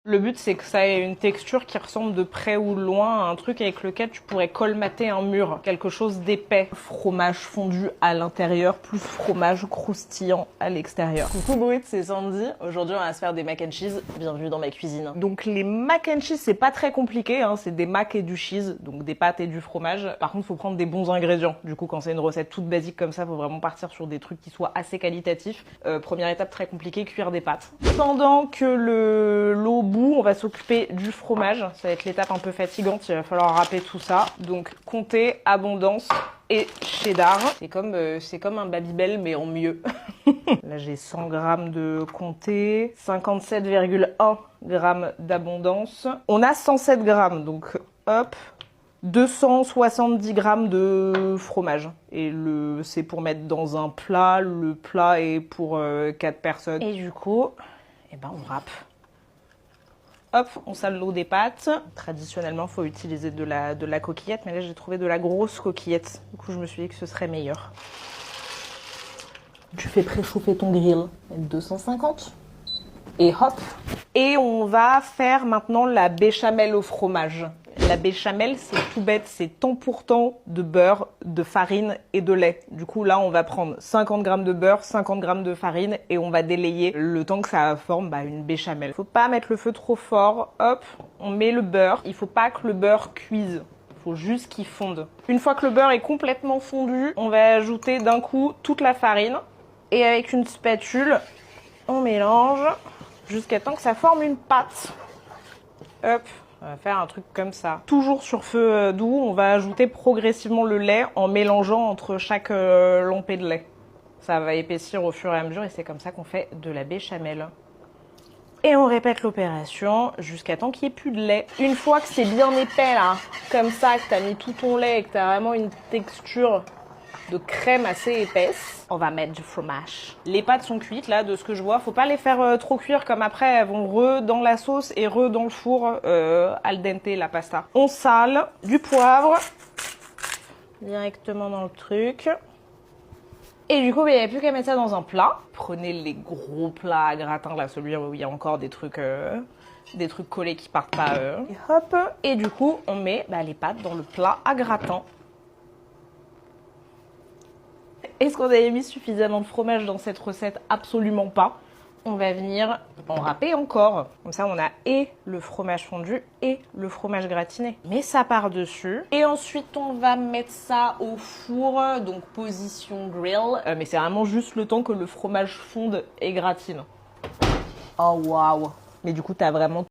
Le but, c'est que ça ait une texture qui ressemble de près ou de loin à un truc avec lequel tu pourrais colmater un mur. Quelque chose d'épais. Fromage fondu à l'intérieur, plus fromage croustillant à l'extérieur. Coucou Brut, c'est Sandy. Aujourd'hui, on va se faire des mac and cheese. Bienvenue dans ma cuisine. Donc les mac and cheese, c'est pas très compliqué, hein. C'est des mac et du cheese, donc des pâtes et du fromage. Par contre, faut prendre des bons ingrédients. Du coup, quand c'est une recette toute basique comme ça, faut vraiment partir sur des trucs qui soient assez qualitatifs. Première étape très compliquée, cuire des pâtes. Pendant que l'eau on va s'occuper du fromage. Ça va être l'étape un peu fatigante, il va falloir râper tout ça. Donc comté, abondance et cheddar. C'est comme un Babybel mais en mieux. Là j'ai 100 g de comté, 57,1 g d'abondance. On a 107 g, donc hop, 270 g de fromage. Et c'est pour mettre dans un plat. Le plat est pour 4 personnes. Et du coup, eh ben on râpe. Hop, on sale l'eau des pâtes. Traditionnellement, il faut utiliser de la coquillette, mais là, j'ai trouvé de la grosse coquillette. Du coup, je me suis dit que ce serait meilleur. Tu fais préchauffer ton grill à 250. Et hop. Et on va faire maintenant la béchamel au fromage. La béchamel, c'est tout bête, c'est temps pour temps de beurre, de farine et de lait. Du coup, là, on va prendre 50 g de beurre, 50 g de farine et on va délayer le temps que ça forme une béchamel. Faut pas mettre le feu trop fort. Hop, on met le beurre. Il faut pas que le beurre cuise. Il faut juste qu'il fonde. Une fois que le beurre est complètement fondu, on va ajouter d'un coup toute la farine. Et avec une spatule, on mélange jusqu'à temps que ça forme une pâte. Hop. On va faire un truc comme ça. Toujours sur feu doux, on va ajouter progressivement le lait en mélangeant entre chaque lampée de lait. Ça va épaissir au fur et à mesure et c'est comme ça qu'on fait de la béchamel. Et on répète l'opération jusqu'à temps qu'il n'y ait plus de lait. Une fois que c'est bien épais là, comme ça, que tu as mis tout ton lait et que tu as vraiment une texture de crème assez épaisse, on va mettre du fromage. Les pâtes sont cuites là, de ce que je vois. Faut pas les faire trop cuire comme après elles vont dans la sauce et dans le four al dente la pasta. On sale du poivre directement dans le truc. Et du coup, il n'y a plus qu'à mettre ça dans un plat. Prenez les gros plats à gratin là, celui où il y a encore des trucs collés qui partent pas. Et hop. Et du coup, on met les pâtes dans le plat à gratin. Est-ce qu'on avait mis suffisamment de fromage dans cette recette? Absolument pas. On va venir en râper encore. Comme ça, on a et le fromage fondu et le fromage gratiné. Mais ça par-dessus. Et ensuite, on va mettre ça au four, donc position grill. Mais c'est vraiment juste le temps que le fromage fonde et gratine. Oh waouh! Mais du coup, t'as vraiment